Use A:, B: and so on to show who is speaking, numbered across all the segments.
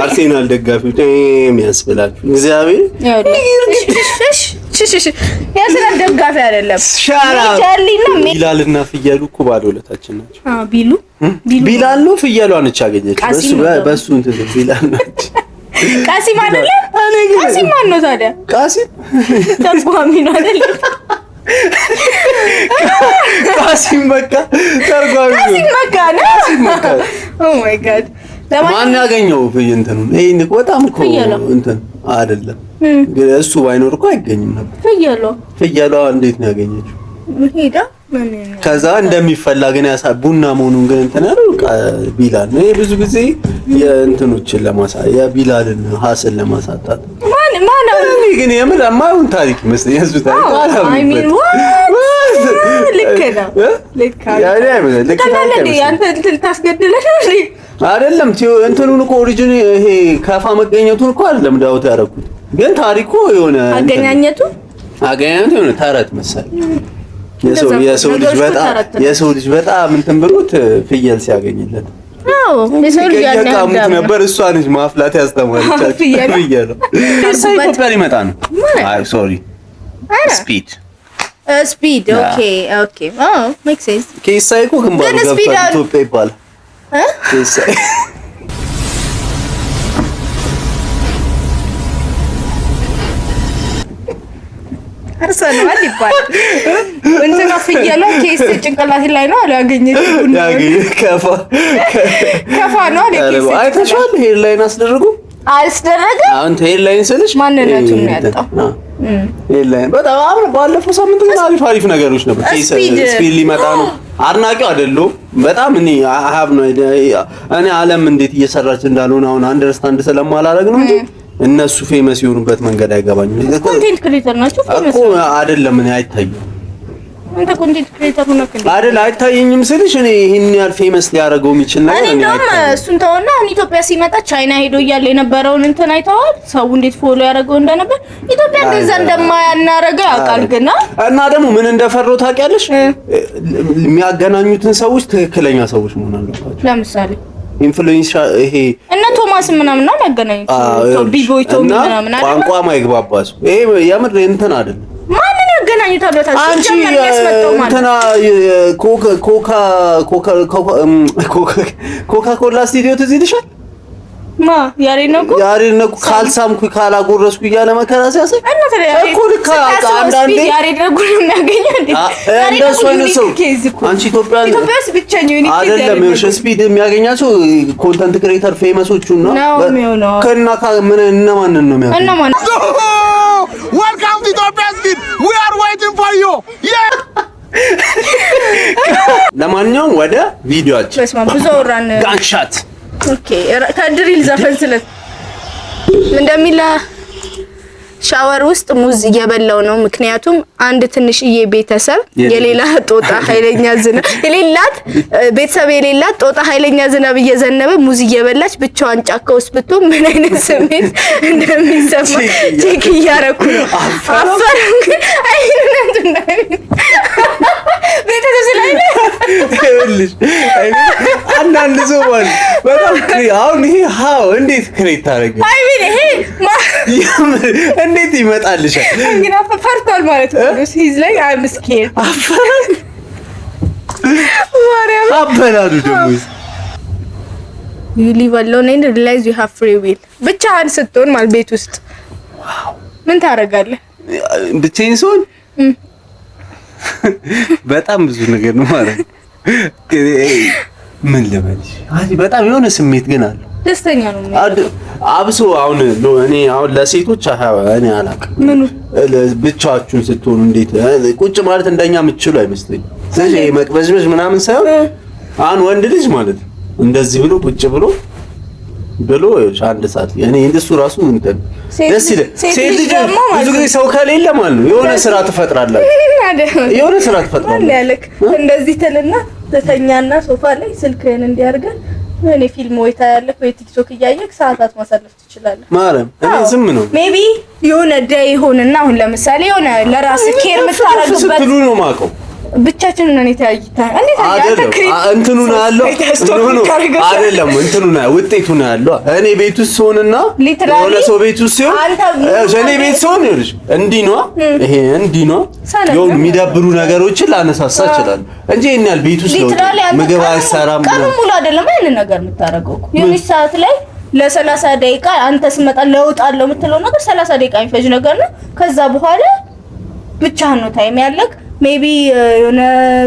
A: አርሴናል ደጋፊዎች የሚያስብላችሁ እግዚአብሔር
B: የአርሴናል ደጋፊ አይደለም።
A: ቢላልና ፍየሉ እኮ ባለውለታችን ናቸው።
B: ቢላል
A: ነው ፍየሏ ነች ያገኘችው። በሱ እንትን ቢላል ነች።
B: ቃሲም አይደለም። ቃሲም ማን ነው ታዲያ?
A: ቃሲም
B: ተርጓሚ ነው አይደለም?
A: ቃሲም በቃ ተርጓሚ ነው። ቃሲም መካ
B: ኦ ማይ ጋድ
A: ማን ያገኘው ፍየንተኑ? ይሄን በጣም እኮ እንትን አይደለም ግን እሱ ባይኖር እኮ አይገኝም ነበር። ፍየሏ እንዴት ነው ያገኘችው?
B: ሄዳ
A: ከዛ እንደሚፈላ ግን ቡና መሆኑን ግን እንትን ያለው ቢላል ነው። ብዙ ጊዜ የእንትኖችን የቢላልን ሀስል ለማሳጣት
B: ማን
A: ግን የምር የማይሆን ታሪክ ይመስለኛል። እሱ ታሪክ አይደለም እንትኑን እኮ ኦሪጂን ይሄ ከፋ መገኘቱን እኮ አይደለም ዳውት ያደረኩት ግን ታሪኩ የሆነ
B: አገኛኘቱ
A: የሆነ ተረት መሰለኝ። የሰው ልጅ በጣም እንትን ብሎት ፍየል ሲያገኝለት
B: የሰው ልጅ
A: ያቃሙት ነበር። እሷ ልጅ ማፍላት ያስተማረቻቸው ፍየል ነው። ኢትዮጵያ ሊመጣ ነው። አይ ሶሪ
B: ስፒድ ኦኬ ሜክ ሴንስ።
A: ኬሳይ እኮ ግንባሩ ገብቷል ኢትዮጵያ ይባላል። ኬሳይ
B: አርሰናል ይባላል። እንትና ፍየሏ ኬስ ጭንቅላት ላይ ነው አላገኘችው። ከፋ ነው አለኬስ
A: አይተሽዋል? ሄድላይን አስደረገ አሁን ሄድላይን ስልሽ
B: ማንነቱን ያጣው
A: ሄድላይን በጣም ባለፈው ሳምንት ግን አሪፍ ነገሮች ነበር። ስፒድ ሊመጣ ነው። አድናቂው አይደለም በጣም እኔ እኔ ዓለም እንዴት እየሰራች እንዳልሆነ አሁን አንደርስታንድ ስለማላደርግ ነው እንጂ እነሱ ፌመስ የሆኑበት መንገድ አይገባኝም።
B: ኮንቴንት ክሬተር ናቸው ፌመስ
A: እኮ አይደለም። እኔ አይታየኝም።
B: አንተ ኮንቴንት ክሬተር ሆነ
A: አይደል? አይታየኝም ስልሽ እኔ ይሄን ያህል ፌመስ ሊያደርገው የሚችል ነገር
B: እኔ ደግሞ እሱን ተወና ኢትዮጵያ ሲመጣ ቻይና ሄዶ እያለ የነበረውን እንትን አይተዋል። ሰው እንዴት ፎሎ ያደርገው እንደነበር ኢትዮጵያ እንደዛ እንደማያናረገው ያውቃል። ግና
A: እና ደግሞ ምን እንደፈረው ታውቂያለሽ? የሚያገናኙትን ሰዎች ትክክለኛ ሰዎች መሆን አለባቸው።
B: ለምሳሌ
A: ኢንፍሉዌንስ ይሄ
B: እና ቶማስ ምናምን ነው ያገናኙት። ቢቦይ ቶም ምናምን አይደል?
A: ቋንቋ ማይግባባሱ ይሄ የምር እንትን አይደለም።
B: ማንን ያገናኙታል?
A: አንቺ እንትና ኮካ ኮላ ስቱዲዮ ትዝ ይልሻል?
B: ያሬድ ነው
A: ካልሳምኩ ካላጎረስኩ እያለ መከራ ሲያሳይ እኮ ልክ አንዳንዴ
B: ያሬድ ነው የሚያገኘው እንዴ?
A: እንደሱ አይነት ሰው አንቺ ኢትዮጵያስ ብቻኛው ነው አይደለም። ስፒድ የሚያገኛቸው ኮንተንት ክሬተር ፌመሶቹን ነው ከና ምን እነማንን ነው የሚያገኘው?
C: Welcome to Ethiopian Speed. We are waiting for you.
A: ለማንኛውም ወደ ቪዲዮአችን
B: በስማ ብዙ ወራን
A: ጋንሻት
B: ኦኬ ከድሪል ዘፈን ስለት እንደሚላ ሻወር ውስጥ ሙዝ እየበላው ነው። ምክንያቱም አንድ ትንሽዬ ቤተሰብ የሌላ ጦጣ ኃይለኛ ዝናብ የሌላት ጦጣ ኃይለኛ ዝናብ እየዘነበ ሙዝ እየበላች ብቻዋን ጫካ ውስጥ ብትሆን ምን አይነት ስሜት እንደሚሰማ ቼክ እያደረኩ ነው። አፈረም ግን አይነቱ ቤተሰብ ስላይለ
A: ይኸውልሽ አንዳንድ ሰው ማለት በጣም አሁን ይሄ እንዴት ክሬት ታደርጊ?
B: አይ ምን ይሄ
A: እንዴት ይመጣልሻል?
B: እንግዲህ ፈርቷል ማለት ነው። ሂዝ ላይ I'm scared ማርያም
A: አበላሉ ደግሞ
B: you live alone and realize you have free will ብቻህን ስትሆን ማለት ቤት ውስጥ ምን ታደርጋለህ?
A: ብቻዬን ስሆን በጣም ብዙ ነገር ነው ማለት ምን ልበልሽ? በጣም የሆነ ስሜት ግን አለ።
B: ደስተኛ ነው
A: አብሶ አሁን ለሴቶች እኔ አላውቅም።
B: ምኑ
A: ብቻችሁን ስትሆኑ እንዴት ቁጭ ማለት እንደኛ የምትችሉ አይመስለኝም። ስለዚህ መቅበዝበዝ ምናምን ሳይሆን አሁን ወንድ ልጅ ማለት እንደዚህ ብሎ ቁጭ ብሎ አንድ ሰዓት እኔ እንደሱ ራሱ እንትን ደስ ይላል። ሴት ልጅ ብዙ ጊዜ ሰው ከሌለ ማለት ነው የሆነ ስራ ትፈጥራለች።
B: እንደዚህ ትልና ተተኛና ሶፋ ላይ ስልክህን እንዲያርገን እኔ ፊልም ወይ ታያለህ ወይ ቲክቶክ እያየህ ሰዓታት ማሳለፍ ትችላለህ።
A: ማረም እኔ ዝም ነው
B: ሜቢ የሆነ ዴይ ሆነና አሁን ለምሳሌ የሆነ ለራስ ኬር የምታረግበት
A: ስትሉ ነው ማቀው
B: ብቻችንን ነው የተያይታ
A: አይደለም እንትኑ ነው ያለው አይደለም እንትኑ ነው ውጤቱ ነው ያለው እኔ ቤት ውስጥ ሆነና የሆነ ሰው ቤት ውስጥ ሲሆን እኔ ቤት ሲሆን ይልሽ እንዲህ ነው ይሄ እንዲህ ነው የሆነ የሚደብሩ ነገሮችን ላነሳሳ ይችላል እንጂ እኛል ቤት ውስጥ ነው ምግብ አይሰራም
B: ቀኑ ሙሉ አይደለም አይደል ነገር የምታረገው የሆነ ሰዓት ላይ ለ30 ደቂቃ አንተ ስመጣ ለውጣለው የምትለው ነገር 30 ደቂቃ የሚፈጅ ነገር ነው ከዛ በኋላ ብቻህን ነው ታይም ያለክ ሜቢ የሆነ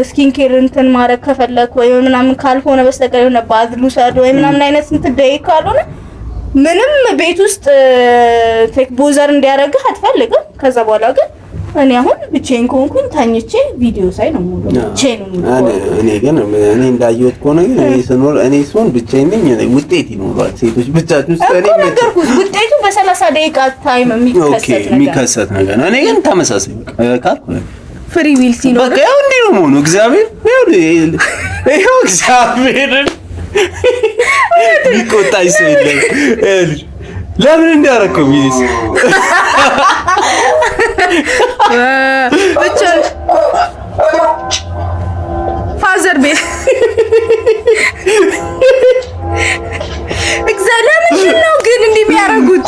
B: ስኪን ኬር እንትን ማድረግ ከፈለክ ወይ ምናምን ካልሆነ በስተቀር የሆነ ባዝሉ ሳድ ወይ ምናምን አይነት እንትን ደቂቃ ካልሆነ ምንም ቤት ውስጥ ቴክ ቦዘር እንዲያረጋህ አትፈልግም ከዛ በኋላ ግን እኔ አሁን ብቻዬን ኮንኩኝ ታኝቼ ቪዲዮ ሳይ ነው ሙሉ ቼን
A: እኔ ግን እኔ እንዳየሁት ከሆነ እኔ ስኖር እኔ ስሆን ብቻዬን ነኝ ውጤት ይኖራል ሴቶች ብቻችሁ እኔ
B: ውጤቱ በ30 ደቂቃ ታይም
A: የሚከሰት ነገር ነው እኔ ግን ተመሳሳይ ካልኩ
B: ፍሪ ዊል ሲኖር
A: በቃ ያው እንዴ ነው ሆኖ እግዚአብሔር ይኸው እግዚአብሔር ቢቆጣኝ ሰው የለም ለምን እንዳረከው ይስ
B: ብቻ ፋዘር ቤት እግዚአብሔር ነው ግን እንዲህ የሚያረጉት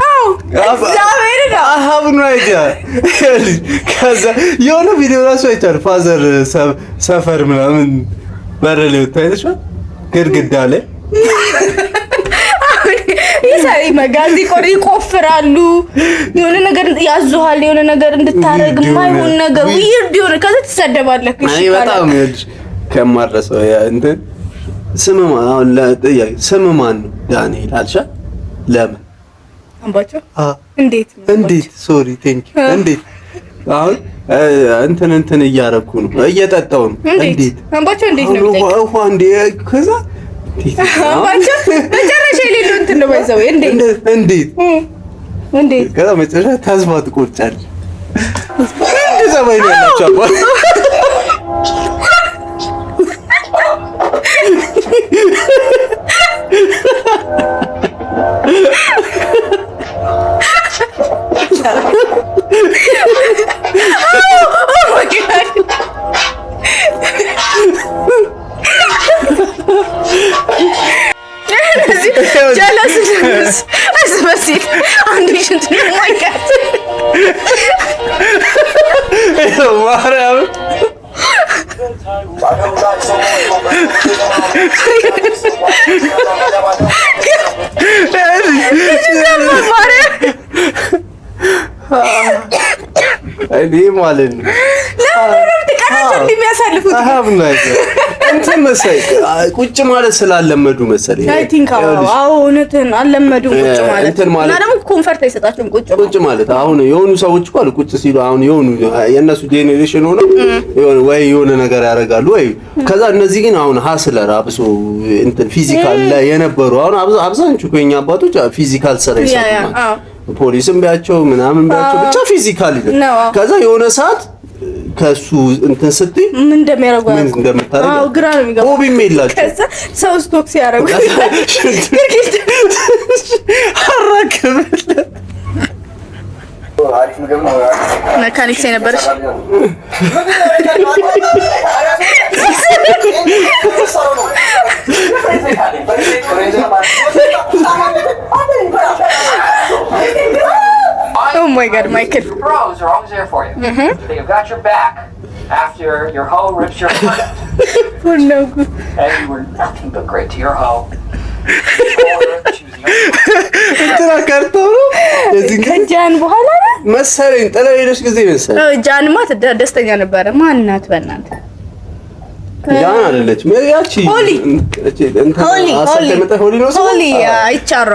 B: አው እግዚአብሔር ነው
A: አሃብ ነው አይዲያ ከዛ የሆነ ቪዲዮ ራሱ አይቻል ፋዘር ሰፈር ምናምን በረለ ወጣይተሽ ግድግዳ ላይ ይሳይ መጋዚ ቆሪ ቆፍራሉ የሆነ ነገር ያዙሃል የሆነ ነገር እንድታረግ ማይሆን ነገር ዊርድ የሆነ ከዛ ተሰደባለክ እሺ በጣም ይልሽ ከማረሰው ያ እንት ስም ማን ነው ዳንኤል አልሻ ለምን
B: አምባቸው እንዴት
A: ሶሪ ቴንክ ዩ እንዴት አሁን እንትን እያረኩ ነው እየጠጣው ነው እንዴት
B: አምባቸው እንዴት ነው
A: ውሃ እንዴ ከዛ
B: አምባቸው መጨረሻ የሌለው እንትን ነው ባይዘው እንዴት ከዛ
A: መጨረሻ ተስፋ ትቆርጫለሽ እንደዛ ባይነ ያላችሁ አባ
B: jealous asbasiት አንድ ሽንት ነው ማይካት
A: ማርያም አይዲ ማለት ነው
B: ለምን ተቀናቸው እንደሚያሳልፉት
A: አሁን ላይ እንትን መሰለኝ ቁጭ ማለት ስላለመዱ መሰለኝ
B: አይ ቲንክ አዎ እውነትን አለመዱ ቁጭ ማለት እና ደግሞ ኮንፈርት አይሰጣቸውም ቁጭ ማለት
A: አሁን የሆኑ ሰዎች እኮ ቁጭ ሲሉ አሁን የሆኑ የነሱ ጄኔሬሽን ሆነ ወይ የሆነ ነገር ያደርጋሉ ወይ ከዛ እነዚህ ግን አሁን ሀስለር አብሶ እንትን ፊዚካል ላይ የነበሩ አሁን አብዛኞቹ ከኛ አባቶች ፊዚካል ስራ ይሰራሉ ፖሊስም ቢያቸው ምናምን ቢያቸው ብቻ ፊዚካሊ ከዛ የሆነ ሰዓት ከሱ እንትን ስትይ
B: ምን እንደሚያረጋው
A: ምን እንደምታረጋ
B: አው ግራ ነው የሚገባው
A: ሆቢም የላቸው
B: ከዛ ሰው ስቶክ ሲያረጉ
A: አራከበለ
C: አሪፍ ምግብ ነው
B: መካኒክስ የነበረሽ Oh my God, Michael.
D: Bros are always there for you. They've got your back after your hoe rips your foot out.
B: Oh no.
D: And you were nothing but great to your hoe.
B: ከጃን በኋላ
A: መሰለኝ ጥለው ሄደሽ ጊዜ መሰለኝ
B: ጃንማ ደስተኛ ነበረ ማንናት በእናንተ
A: ጃን አይደለች ያቺ
B: ሆሊ
A: ነው
B: ሆሊ አይቻራ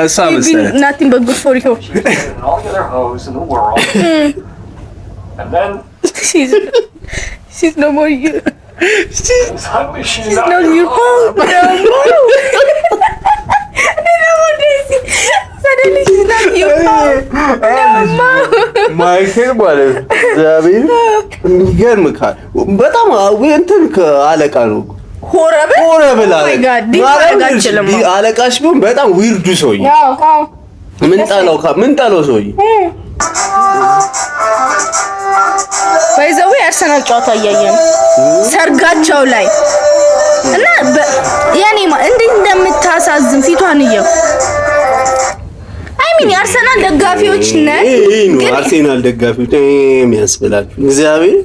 A: እሷ መሰለኝ
B: nothing but good for you
D: and all the other hoes in the world. And then
B: she's no more you
D: suddenly she's
B: not your home no suddenly she's not your home
A: ማይክል ማለት ዛቢል ይገርምካል በጣም እንትን ከአለቃ ነው ሆረብል አለቃሽ ቢሆን በጣም ዊርዱ ሰውዬ ምን ጣለው ሰውዬ
B: ባይዘው የአርሰናል ጨዋታ እያየን ሰርጋቸው ላይ እና ያኔ እንዴት እንደምታሳዝን ፊቷን እየው አይሚን የአርሰናል ደጋፊዎች ነን
A: ግን አርሰናል ደጋፊዎች የሚያስብላችሁ እግዚአብሔር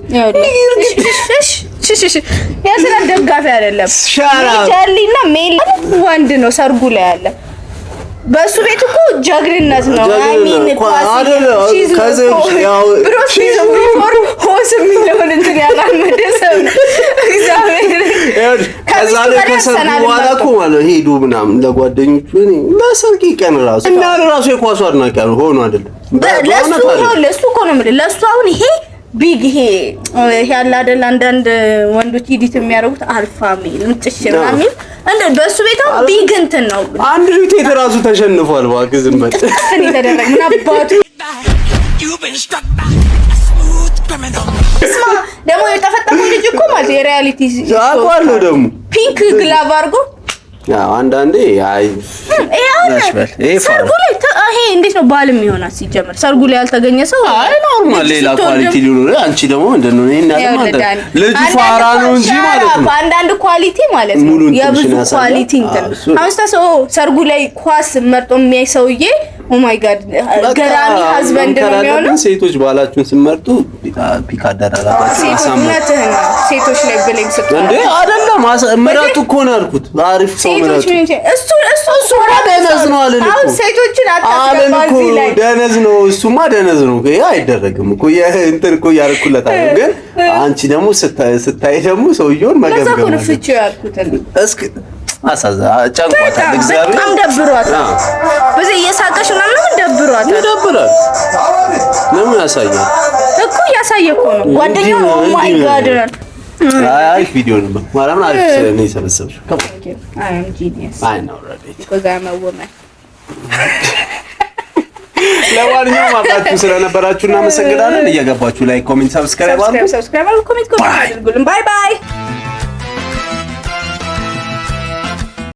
B: የአርሰናል ደጋፊ አይደለም ቻርሊና ሜሊ ወንድ ነው ሰርጉ ላይ ያለ በሱ ቤት እኮ ጀግንነት ነው አይሚን ሆስ የሚለውን እንትን ያላመደሰብ እግዚአብሔር
A: ከዛ ላይ ከሰርጉ በኋላ እኮ ማለት ሄዱ ምናምን ለጓደኞቹ ለሰርግ ቀን ራሱ እና ራሱ የኳሱ አድናቂ ሆኖ አይደለም
B: ለሱ እኮ ነው ማለት ለሱ አሁን ይሄ ቢግ ይሄ ያለ አይደል አንዳንድ ወንዶች ኢዲት የሚያደርጉት አልፋ ሚል እንጥሽና ሚል እንደ በሱ ቤታው ቢግ እንትን ነው
A: አንድ ሪት የተራሱ ተሸንፏል ባክዝም በጥ
B: እኔ ተደረገ ምን አባቱ እስማ ደግሞ የተፈጠረው ልጅ እኮ ማለት የሪያሊቲ
A: አቋለው ደግሞ
B: ፒንክ ግላቭ አድርጎ
A: ያው አንዳንዴ አይ ሰርጉ ላይ ይሄ እንዴት ነው ባልም ይሆናል ሲጀምር ሰርጉ ላይ ያልተገኘ ሰው አይ ኖርማል ሌላ ኳሊቲ ሊሆን ነው አንቺ ደግሞ እንደነው እኔ እና ልጅ ፋራ ነው እንጂ ማለት ነው
B: አንዳንድ ኳሊቲ ማለት ነው የብዙ ኳሊቲ እንትን አውስታው ሰርጉ ላይ ኳስ መርጦ የሚያይ ሰውዬ ኦ ማይ ጋድ ገራሚ ሀዝበንድ ነው የሚሆነው
A: ሴቶች ባላችሁን ሲመርጡ ፒክ አደረጋችሁ
B: ሴቶች ላይ ብለኝ ሰጥ
A: እንዴ አይደለም ምራጡ እኮ ነው ያልኩት አሪፍ ሰው ምራጡ እሱ ደነዝ ነው አለን እኮ
B: ሴቶችን አታስገባዚ ላይ
A: ደነዝ ነው እሱማ ደነዝ ነው ይሄ አይደረግም እኮ እንትን እኮ ያርኩለታል ግን አንቺ ደግሞ ስታይ ደግሞ ሰውየውን መገምገም
B: ነው ፍቺ ያልኩት
A: እስኪ አሳዛ ጫንቋታል እግዚአብሔር
B: በጣም ደብሯታል በዚህ እየሳቀሽ ምናምን ደብሯታል
A: ለምን ያሳያል
B: እኮ ያሳየኮ ነው ጓደኛው ኦ ማይ ጋድ
A: አይ ቪዲዮ ነው ማለት ነው አሪፍ ነው የሰበሰብሽ
B: አይ አም ጂኒየስ
A: አይ ነው ሬዲ
B: because I am a woman
A: ለማንኛውም አብራችሁ ስለነበራችሁ እናመሰግናለን እየገባችሁ ላይክ ኮሜንት ሰብስክራይብ አድርጉ
B: አድርጉልን ባይ ባይ